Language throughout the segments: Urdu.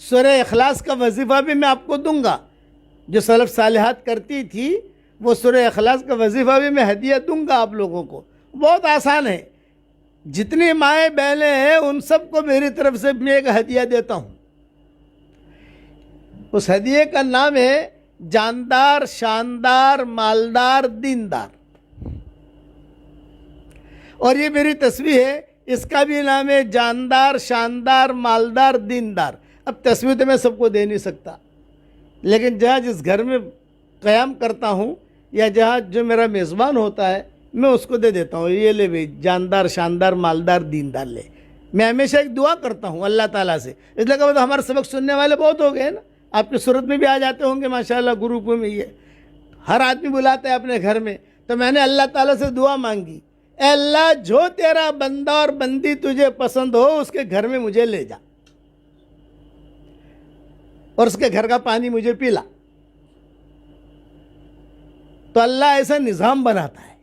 سورہ اخلاص کا وظیفہ بھی میں آپ کو دوں گا، جو سلف صالحات کرتی تھی وہ سورہ اخلاص کا وظیفہ بھی میں ہدیہ دوں گا آپ لوگوں کو۔ بہت آسان ہے، جتنی مائیں بہنیں ہیں ان سب کو میری طرف سے میں ایک ہدیہ دیتا ہوں۔ اس ہدیے کا نام ہے جاندار، شاندار، مالدار، دیندار۔ اور یہ میری تصویر ہے، اس کا بھی نام ہے جاندار، شاندار، مالدار، دیندار۔ اب تصویر تو میں سب کو دے نہیں سکتا، لیکن جہاں جس گھر میں قیام کرتا ہوں یا جہاں جو میرا میزبان ہوتا ہے میں اس کو دے دیتا ہوں، یہ لے بھائی جاندار، شاندار، مالدار، دیندار لے۔ میں ہمیشہ ایک دعا کرتا ہوں اللہ تعالیٰ سے، اس لیے کہ ہمارے سبق سننے والے بہت ہو گئے نا، آپ کی صورت میں بھی آ جاتے ہوں گے ماشاءاللہ، گروپ میں یہ ہر آدمی بلاتا ہے اپنے گھر میں۔ تو میں نے اللہ تعالیٰ سے دعا مانگی، اے اللہ جو تیرا بندہ اور بندی تجھے پسند ہو اس کے گھر میں مجھے لے جا اور اس کے گھر کا پانی مجھے پلا۔ تو اللہ ایسا نظام بناتا ہے،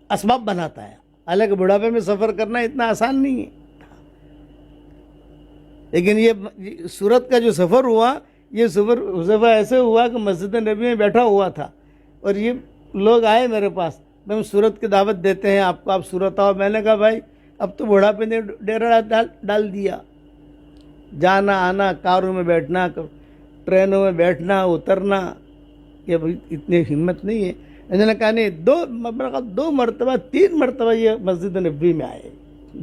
اسباب بناتا ہے۔ حالانکہ بڑھاپے میں سفر کرنا اتنا آسان نہیں ہے، لیکن یہ سورت کا جو سفر ہوا، یہ سفر حذیفہ ایسے ہوا کہ مسجد نبی میں بیٹھا ہوا تھا اور یہ لوگ آئے میرے پاس، ہم سورت کی دعوت دیتے ہیں آپ کو، آپ سورت آؤ۔ میں نے کہا بھائی اب تو بڑھاپے نے ڈیرا ڈال دیا، جانا آنا، کاروں میں بیٹھنا، ٹرینوں میں بیٹھنا اترنا، یہ بھائی اتنی ہمت نہیں ہے۔ انہوں نے کہا نہیں، دو مرتبہ 3 مرتبہ یہ مسجد نبوی میں آئے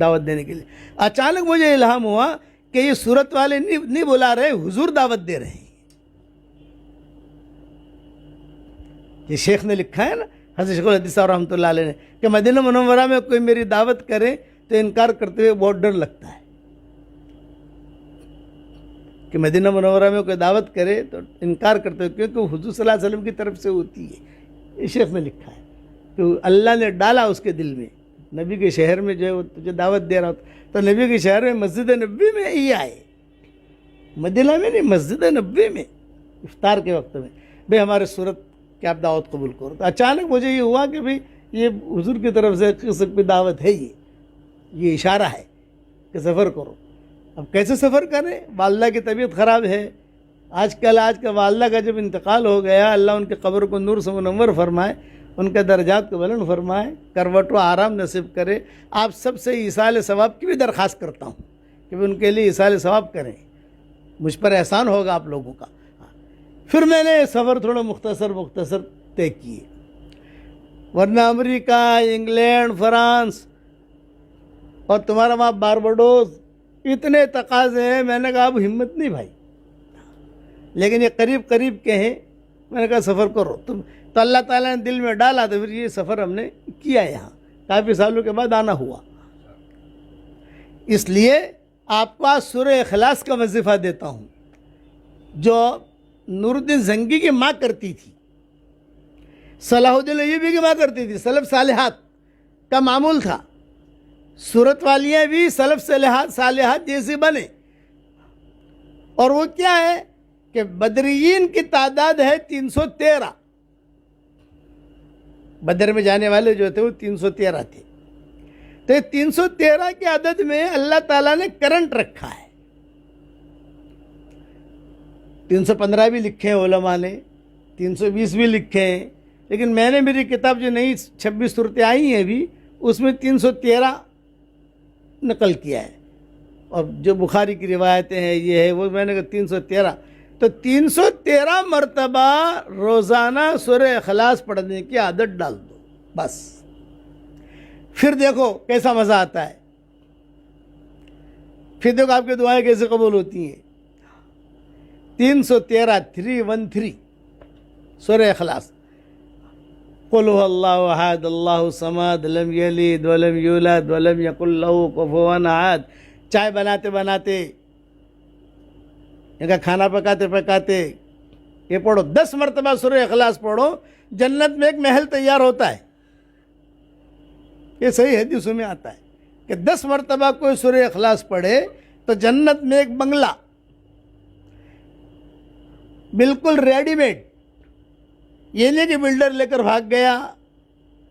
دعوت دینے کے لیے۔ اچانک مجھے الہام ہوا کہ یہ سورت والے نہیں بلا رہے، حضور دعوت دے رہے ہیں۔ یہ شیخ نے لکھا ہے نا، حضرت شیخ الحدیث صاحب رحمۃ اللہ علیہ نے، کہ مدینہ منورہ میں کوئی میری دعوت کرے تو انکار کرتے ہوئے بہت ڈر لگتا ہے، کہ مدینہ منورہ میں کوئی دعوت کرے تو انکار کرتے ہوئے، کیونکہ وہ حضور صلی اللہ علیہ وسلم کی طرف سے ہوتی ہے۔ یہ شیخ نے لکھا ہے کہ اللہ نے ڈالا اس کے دل میں، نبی کے شہر میں جو ہے وہ تجھے دعوت دے رہا ہوتا، تو نبی کے شہر میں مسجد نبوی میں ہی آئے، مدینہ میں نہیں، مسجد نبوی میں افطار کے وقت میں، بھئی ہمارے صورت کہ آپ دعوت قبول کرو۔ تو اچانک مجھے یہ ہوا کہ بھئی یہ حضور کی طرف سے قسم کی دعوت ہے، یہ اشارہ ہے کہ سفر کرو۔ اب کیسے سفر کریں؟ والدہ کی طبیعت خراب ہے، آج کا والدہ کا جب انتقال ہو گیا، اللہ ان کے قبر کو نور سے منور فرمائے، ان کے درجات کو بلند فرمائے، کروٹ و آرام نصیب کرے۔ آپ سب سے ایصال ثواب کی بھی درخواست کرتا ہوں کہ ان کے لیے ایصال ثواب کریں، مجھ پر احسان ہوگا آپ لوگوں کا۔ پھر میں نے سفر تھوڑا مختصر طے کیے، ورنہ امریکہ، انگلینڈ، فرانس اور تمہارا وہاں بارباڈوس، اتنے تقاضے ہیں۔ میں نے کہا اب ہمت نہیں بھائی، لیکن یہ قریب کے ہیں۔ میں نے کہا سفر کرو تم، تو اللہ تعالیٰ نے دل میں ڈالا، تو پھر یہ سفر ہم نے کیا یہاں، کافی سالوں کے بعد آنا ہوا۔ اس لیے آپ کو آج سورہ اخلاص کا وظیفہ دیتا ہوں، جو نور الدین زنگی کی ماں کرتی تھی، صلاح الدین ایوبی کی ماں کرتی تھی، سلف صالحات کا معمول تھا۔ سورت والیاں بھی سلف صالحات جیسی بنے، اور وہ کیا ہے کہ بدریین کی تعداد ہے 313، بدر میں جانے والے جو تھے وہ 313 تھے۔ تو 313 کے عدد میں اللہ تعالیٰ نے کرنٹ رکھا ہے، 315 بھی لکھے ہیں علماء نے، 320 بھی لکھے ہیں، لیکن میں نے میری کتاب جو نئی 26 صورتیں آئی ہیں ابھی، اس میں 313 نقل کیا ہے، اور جو بخاری کی روایتیں ہیں یہ ہے وہ میں نے کہا 313، تو 313 مرتبہ روزانہ سورہ اخلاص پڑھنے کی عادت ڈال دو بس، پھر دیکھو کیسا مزہ آتا ہے، پھر دیکھو آپ کی دعائیں کیسے قبول ہوتی ہیں۔ 313 سورہ اخلاص، قل هو اللہ احد اللہ الصمد لم یلد ولم یولد ولم یکن لہ کفوا احد۔ چائے بناتے بناتے، ان کا کھانا پکاتے پکاتے یہ پڑھو، 10 مرتبہ سورہ اخلاص پڑھو، جنت میں ایک محل تیار ہوتا ہے۔ یہ صحیح حدیثوں میں آتا ہے کہ 10 مرتبہ کوئی سورہ اخلاص پڑھے تو جنت میں ایک بنگلہ بالکل ریڈی میڈ، یہ نہیں کہ بلڈر لے کر بھاگ گیا،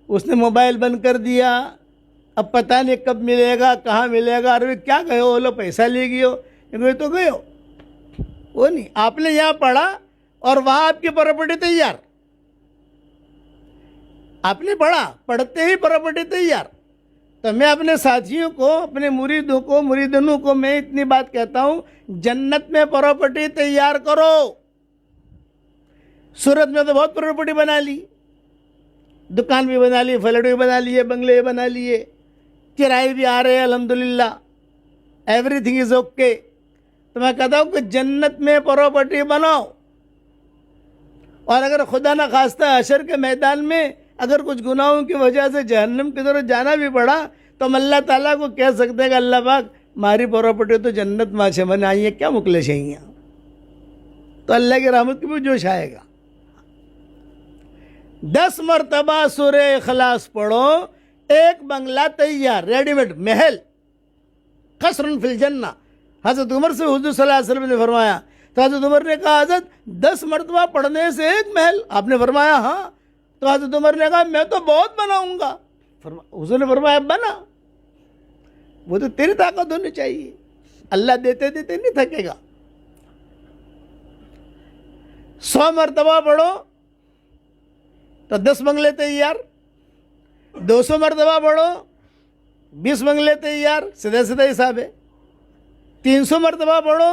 اس نے موبائل بند کر دیا، اب پتہ نہیں کب ملے گا، کہاں ملے گا، ارے کیا گئے ہو، لو پیسہ لے گئے ہو، یہ تو گئے ہو، وہ نہیں. آپ نے یہاں پڑھا اور وہاں آپ کی پراپرٹی تیار. آپ نے پڑھا, پڑھتے ہی پراپرٹی تیار. تو میں اپنے ساتھیوں کو, اپنے مریدوں کو, مریدنوں کو میں اتنی بات کہتا ہوں, جنت میں پراپرٹی تیار کرو. صورت میں تو بہت پراپرٹی بنا لی, دکان بھی بنا لی, فلیٹ بھی بنا لیے, بنگلے بھی بنا لیے, کرائے بھی آ رہے ہیں الحمدللہ, ایوری تھنگ از اوکے. تو میں کہتا ہوں کہ جنت میں پراپرٹی بناؤ. اور اگر خدا نہ خواستہ حشر کے میدان میں اگر کچھ گناہوں کی وجہ سے جہنم کی طرف جانا بھی پڑا تو ہم اللہ تعالیٰ کو کہہ سکتے ہیں کہ اللہ پاک ماری پراپرٹی تو جنت میں سے بنائی ہے, کیا مکلے شہیاں. تو اللہ کی رحمت کی بھی جوش آئے گا. 10 مرتبہ سورہ اخلاص پڑھو, ایک بنگلہ تیار, ریڈی میڈ محل, قصر فی الجنہ. حضرت عمر سے حضور صلی اللہ علیہ وسلم نے فرمایا, تو حضرت عمر نے کہا حضرت 10 مرتبہ پڑھنے سے ایک محل؟ آپ نے فرمایا ہاں. تو حضرت عمر نے کہا میں تو بہت بناؤں گا. حضور نے فرمایا بنا, وہ تو تیری طاقت ہونی چاہیے, اللہ دیتے دیتے نہیں تھکے گا. 100 مرتبہ پڑھو تو 10 بنگلے تیار, 200 مرتبہ پڑھو 20 بنگلے تیار, سیدھا سیدھا حساب ہے. 300 مرتبہ پڑھو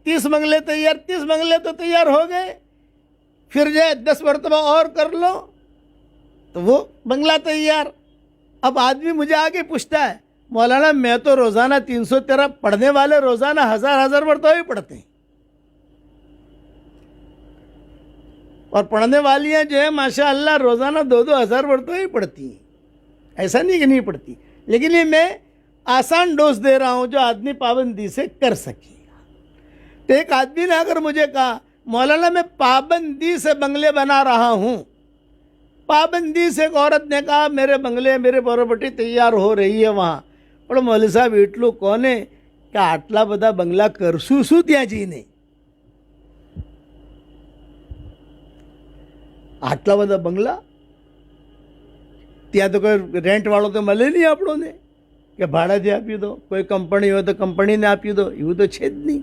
30 بنگلے تیار, 30 بنگلے تو تیار ہو گئے. پھر جو ہے 10 مرتبہ اور کر لو تو وہ بنگلہ تیار. اب آدمی مجھے آگے پوچھتا ہے مولانا میں تو روزانہ 313 پڑھنے والے روزانہ 1000 مرتبہ ہی پڑھتے ہیں, اور پڑھنے والیاں جو ہے ماشاء اللہ روزانہ 2,000 مرتبہ ہی پڑھتی ہیں. ایسا نہیں کہ نہیں پڑھتی, لیکن یہ میں آسان ڈوز دے رہا ہوں جو آدمی پابندی سے کر سکے گا. تو ایک آدمی نے اگر مجھے کہا مولانا میں پابندی سے بنگلے بنا رہا ہوں, پابندی سے ایک عورت نے کہا میرے بنگلے میرے پراپرٹی تیار ہو رہی ہے وہاں, اور مولوی صاحب ایٹلو کونے کہ آٹلا بدا بنگلہ کرسو سو تیا جی نے, آٹلا بدا بنگلہ ત્યાં તો કોઈ રેન્ટવાળો તો મળે નહીં આપણોને કે ભાડાથી આપી દો, કોઈ કંપની હોય તો કંપનીને આપી દો, એવું તો છે જ નહીં.